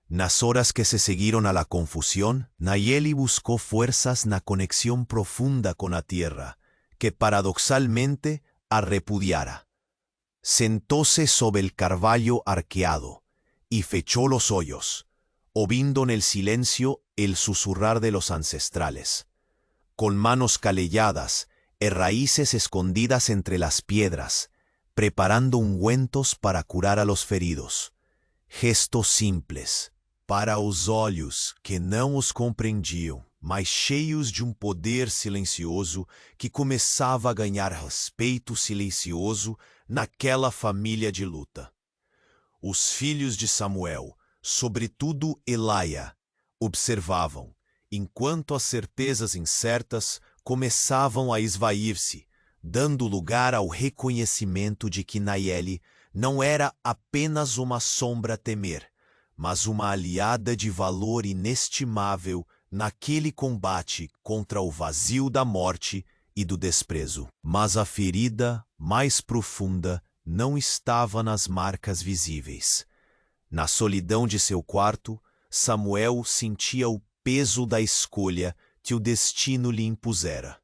Nas horas que se seguieron a la confusión, Nayeli buscó fuerzas na conexión profunda con la tierra, que paradoxalmente a repudiara. Sentóse sobre el carvalho arqueado y fechó los hoyos, oyendo en el silencio el susurrar de los ancestrales. Con manos calelladas y raíces escondidas entre las piedras, preparando ungüentos para curar a los feridos. Gestos simples, para os olhos que não os compreendiam, mas cheios de poder silencioso que começava a ganhar respeito silencioso naquela família de luta. Os filhos de Samuel, sobretudo Elaia, observavam, enquanto as certezas incertas começavam a esvair-se, dando lugar ao reconhecimento de que Nayeli não era apenas uma sombra a temer, mas uma aliada de valor inestimável naquele combate contra o vazio da morte e do desprezo. Mas a ferida mais profunda não estava nas marcas visíveis. Na solidão de seu quarto, Samuel sentia o peso da escolha que o destino lhe impusera.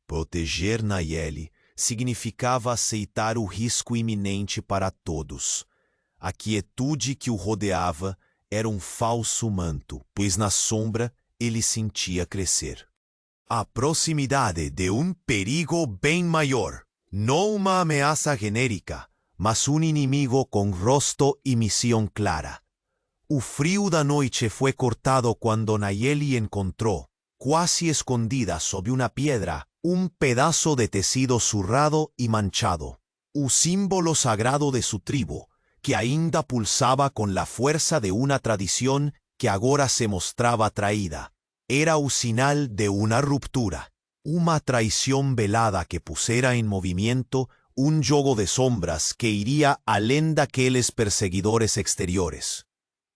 Proteger Nayeli significava aceitar o risco iminente para todos. A quietude que o rodeava era um falso manto, pois na sombra ele sentia crescer. A proximidade de perigo bem maior, não uma ameaça genérica, mas inimigo com rosto e missão clara. O frio da noite foi cortado quando Nayeli encontrou, quase escondida sob uma piedra, pedaço de tecido surrado e manchado, o símbolo sagrado de su tribu, que ainda pulsaba con la fuerza de una tradición que agora se mostraba traída. Era o sinal de una ruptura, una traición velada que pusiera en movimiento un juego de sombras que iría além daqueles perseguidores exteriores.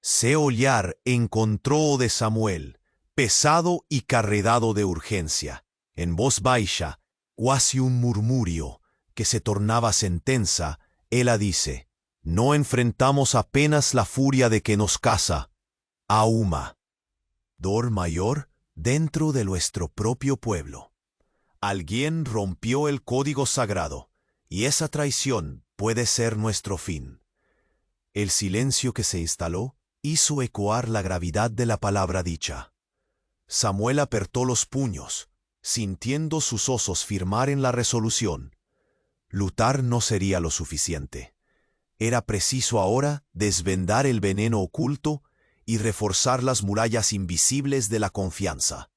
Se olhar encontró de Samuel, pesado y carregado de urgencia, en voz baixa, quasi un murmurio, que se tornaba sentenza, ella dice: no enfrentamos apenas la furia de que nos caza, a una dor mayor dentro de nuestro propio pueblo. Alguien rompió el código sagrado, y esa traición puede ser nuestro fin. El silencio que se instaló hizo ecoar la gravedad de la palabra dicha. Samuel apretó los puños, sintiendo sus osos firmar en la resolución. Luchar no sería lo suficiente. Era preciso ahora desvendar el veneno oculto y reforzar las murallas invisibles de la confianza.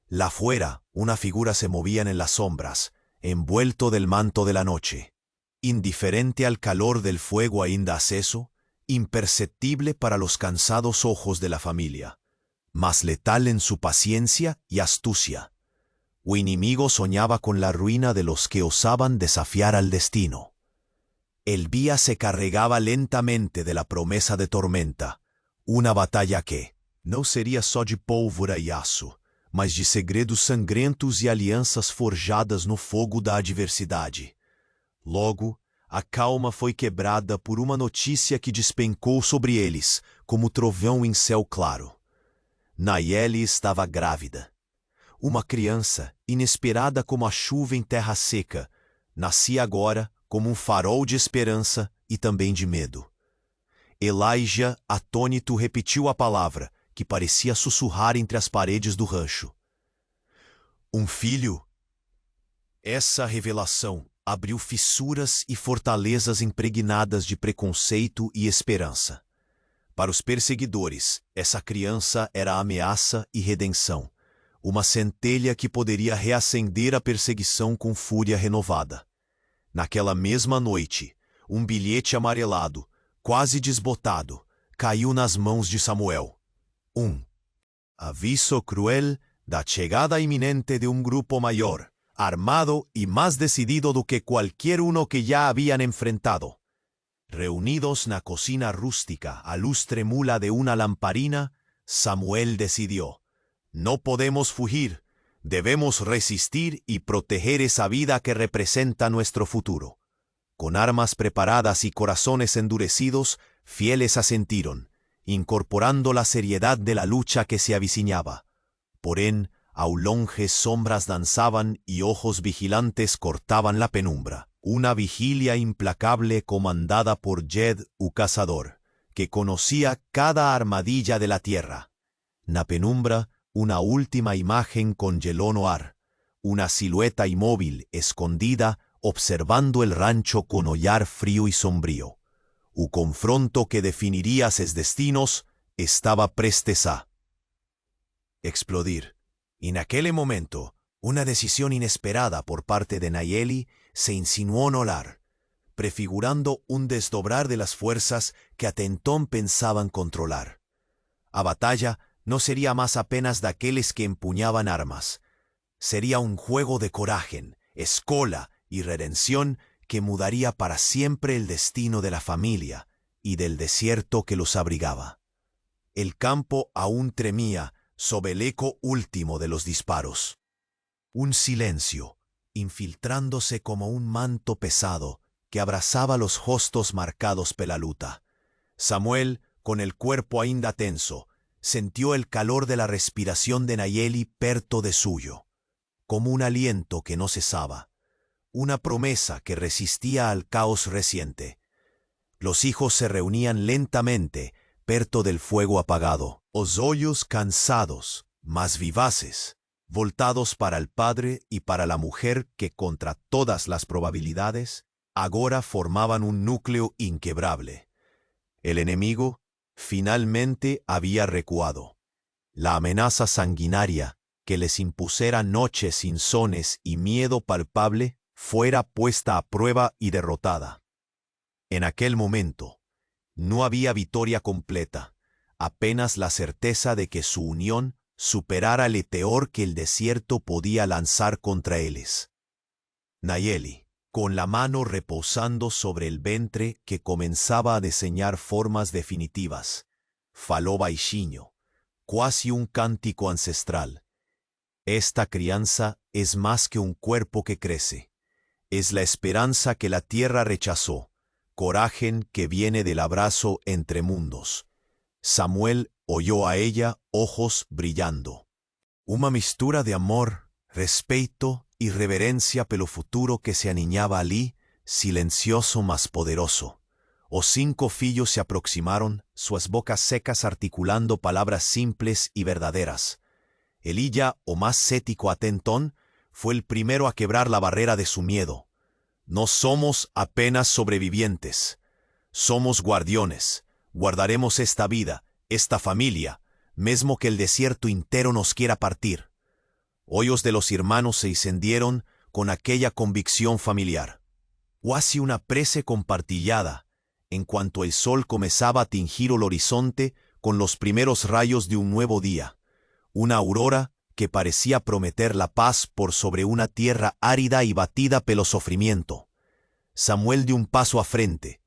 La fuera, una figura se movía en las sombras, envuelto del manto de la noche, indiferente al calor del fuego ainda aceso, imperceptible para los cansados ojos de la familia, mas letal en su paciencia y astucia. O enemigo soñaba con la ruina de los que osaban desafiar al destino. El día se cargaba lentamente de la promesa de tormenta, uma batalha que não seria só de pólvora e aço, mas de segredos sangrentos e alianças forjadas no fogo da adversidade. Logo, a calma foi quebrada por uma notícia que despencou sobre eles, como trovão em céu claro. Nayeli estava grávida. Uma criança, inesperada como a chuva em terra seca, nascia agora como um farol de esperança e também de medo. Elijah, atônito, repetiu a palavra, que parecia sussurrar entre as paredes do rancho. Um filho? Essa revelação abriu fissuras e fortalezas impregnadas de preconceito e esperança. Para os perseguidores, essa criança era ameaça e redenção, uma centelha que poderia reacender a perseguição com fúria renovada. Naquela mesma noite, um bilhete amarelado, quase desbotado, caiu nas mãos de Samuel. Aviso cruel da chegada iminente de um grupo maior, armado y más decidido do que cualquier uno que ya habían enfrentado. Reunidos na cocina rústica a luz tremula de una lamparina, Samuel decidió: no podemos fugir, debemos resistir y proteger esa vida que representa nuestro futuro. Con armas preparadas y corazones endurecidos, fieles asentieron, incorporando la seriedad de la lucha que se avicinaba. Porén, ao longe sombras danzaban y ojos vigilantes cortaban la penumbra. Una vigilia implacable comandada por Jed, u cazador, que conocía cada armadilla de la tierra. Na penumbra, una última imagen congeló no ar, una silueta inmóvil, escondida, observando el rancho con olhar frío y sombrío. O confronto que definiría sus destinos estaba prestes a explodir. En aquel momento, una decisión inesperada por parte de Nayeli se insinuó en Olar, prefigurando un desdobrar de las fuerzas que Atentón pensaban controlar. A batalla no sería más apenas de aquellos que empuñaban armas. Sería un juego de coraje, escola y redención que mudaría para siempre el destino de la familia y del desierto que los abrigaba. El campo aún tremía sob el eco último de los disparos. Un silencio, infiltrándose como un manto pesado que abrazaba los rostros marcados por la luta. Samuel, con el cuerpo ainda tenso, sintió el calor de la respiración de Nayeli perto de suyo, como un aliento que no cesaba, una promesa que resistía al caos reciente. Los hijos se reunían lentamente perto del fuego apagado, os ojos cansados, mas vivaces, voltados para el padre y para la mujer que contra todas las probabilidades, agora formaban un núcleo inquebrable. El enemigo finalmente había recuado. La amenaza sanguinaria que les impusiera noches insones y miedo palpable fuera puesta a prueba y derrotada. En aquel momento, no había victoria completa, apenas la certeza de que su unión superara el meteor que el desierto podía lanzar contra ellos. Nayeli, con la mano reposando sobre el ventre que comenzaba a diseñar formas definitivas, faló baixinho, cuasi un cántico ancestral. Esta crianza es más que un cuerpo que crece. Es la esperanza que la tierra rechazó, coraje que viene del abrazo entre mundos. Samuel oyó a ella, ojos brillando. Una mistura de amor, respeto y reverencia pelo futuro que se aniñaba allí, silencioso mas poderoso. Os 5 fillos se aproximaron, sus bocas secas articulando palabras simples y verdaderas. Elijah, o más cético Atentón, fue el primero a quebrar la barrera de su miedo. No somos apenas sobrevivientes. Somos guardianes. Guardaremos esta vida esta familia, mesmo que el desierto entero nos quiera partir. Hoyos de los hermanos se encendieron con aquella convicción familiar. Cuasi una prece compartillada, en cuanto el sol comenzaba a tingir el horizonte con los primeros rayos de un nuevo día, una aurora que parecía prometer la paz por sobre una tierra árida y batida pelo sofrimiento. Samuel dio un paso a frente,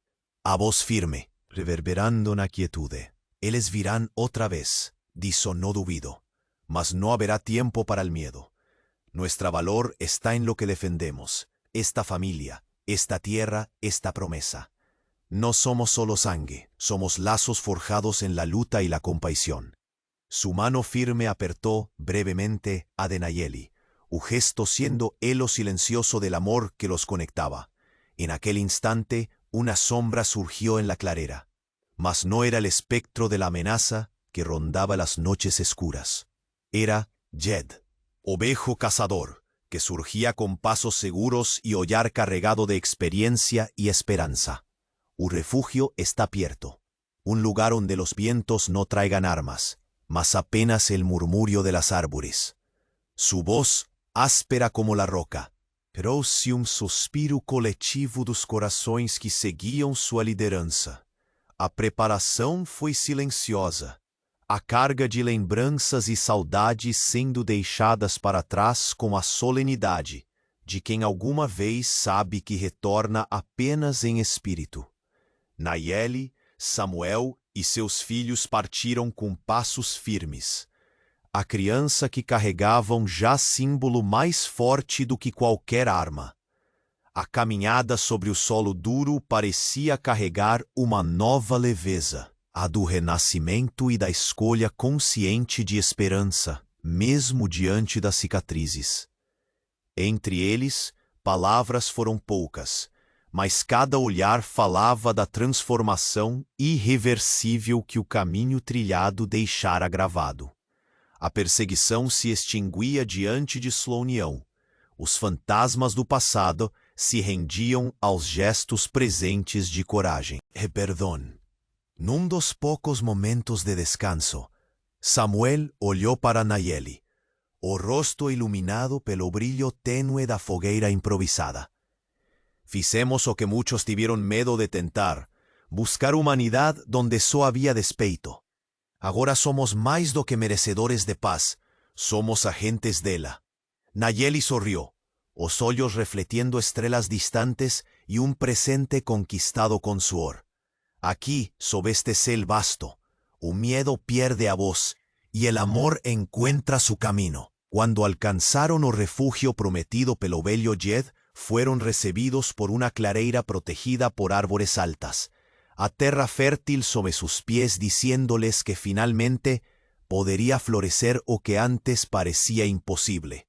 a voz firme, reverberando na quietude. Eles virán otra vez, dijo no dubido, mas no habrá tiempo para el miedo. Nuestra valor está en lo que defendemos, esta familia, esta tierra, esta promesa. No somos solo sangre, somos lazos forjados en la lucha y la compasión. Su mano firme apretó brevemente a de Nayeli, un gesto siendo hilo silencioso del amor que los conectaba. En aquel instante, una sombra surgió en la clarera, mas no era el espectro de la amenaza que rondaba las noches escuras. Era Jed, ovejo cazador, que surgía con pasos seguros y ollar cargado de experiencia y esperanza. Un refugio está abierto, un lugar donde los vientos no traigan armas, mas apenas el murmurio de las árboles. Su voz, áspera como la roca, trouxe suspiro coletivo dos corações que seguiam sua liderança. A preparação foi silenciosa, a carga de lembranças e saudades sendo deixadas para trás com a solenidade de quem alguma vez sabe que retorna apenas em espírito. Nayeli, Samuel e seus filhos partiram com passos firmes. A criança que carregavam já símbolo mais forte do que qualquer arma. A caminhada sobre o solo duro parecia carregar uma nova leveza, a do renascimento e da escolha consciente de esperança, mesmo diante das cicatrizes. Entre eles, palavras foram poucas, mas cada olhar falava da transformação irreversível que o caminho trilhado deixara gravado. A perseguição se extinguia diante de sua união. Os fantasmas do passado se rendiam aos gestos presentes de coragem e perdão. Num dos poucos momentos de descanso, Samuel olhou para Nayeli, o rosto iluminado pelo brilho tênue da fogueira improvisada. Fizemos o que muchos tuvieron medo de tentar, buscar humanidad donde só había despeito. Agora somos mais do que merecedores de paz, somos agentes dela. Nayeli sorrió, os olhos refletiendo estrelas distantes y un presente conquistado con suor. Aquí, sob este cel vasto, un miedo pierde a voz y el amor encuentra su camino. Cuando alcanzaron el refugio prometido pelo bello Jed, fueron recibidos por una clareira protegida por árboles altas, a terra fértil sobre sus pies diciéndoles que finalmente podría florecer o que antes parecía imposible.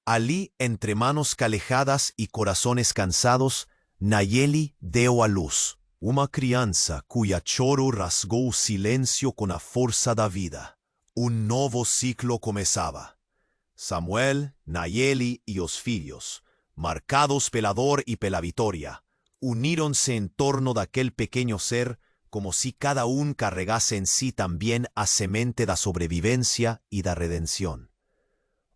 Allí, entre manos calejadas y corazones cansados, Nayeli dio a luz, una criança cuya choro rasgó el silencio con la fuerza da vida. Un nuevo ciclo comenzaba. Samuel, Nayeli y os filhos, marcados pela dor y pela victoria, uníronse en torno de aquel pequeño ser como si cada uno cargase en sí también a semente da sobrevivencia y da redención.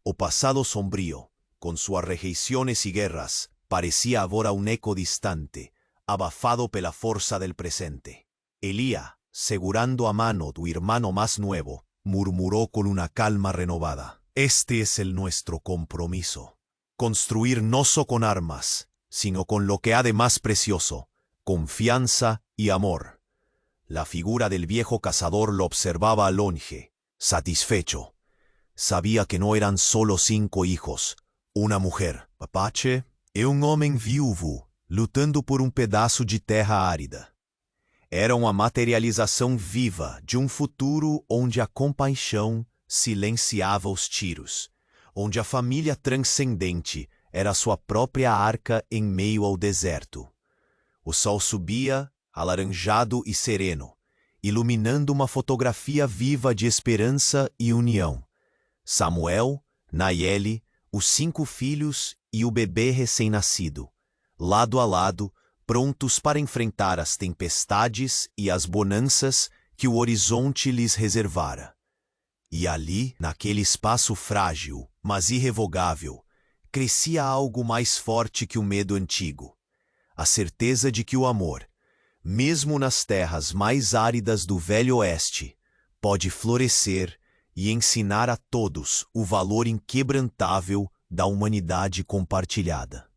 O pasado sombrío, con sus rejeiciones y guerras, parecía ahora un eco distante, abafado pela fuerza del presente. Elía, segurando a mano tu hermano más nuevo, murmuró con una calma renovada: este es el nuestro compromiso. Construir no solo con armas, sino con lo que ha de más precioso, confianza y amor. La figura del viejo cazador lo observaba a longe, satisfecho. Sabía que no eran solo 5 hijos, una mujer, Apache, e un homem viúvo, lutando por um pedaço de terra árida. Era uma materialização viva de um futuro onde a compaixão silenciava os tiros, onde a família transcendente era sua própria arca em meio ao deserto. O sol subia, alaranjado e sereno, iluminando uma fotografia viva de esperança e união. Samuel, Nayeli, os 5 filhos e o bebê recém-nascido, lado a lado, prontos para enfrentar as tempestades e as bonanças que o horizonte lhes reservara. E ali, naquele espaço frágil, mas irrevogável, crescia algo mais forte que o medo antigo, a certeza de que o amor, mesmo nas terras mais áridas do Velho Oeste, pode florescer e ensinar a todos o valor inquebrantável da humanidade compartilhada.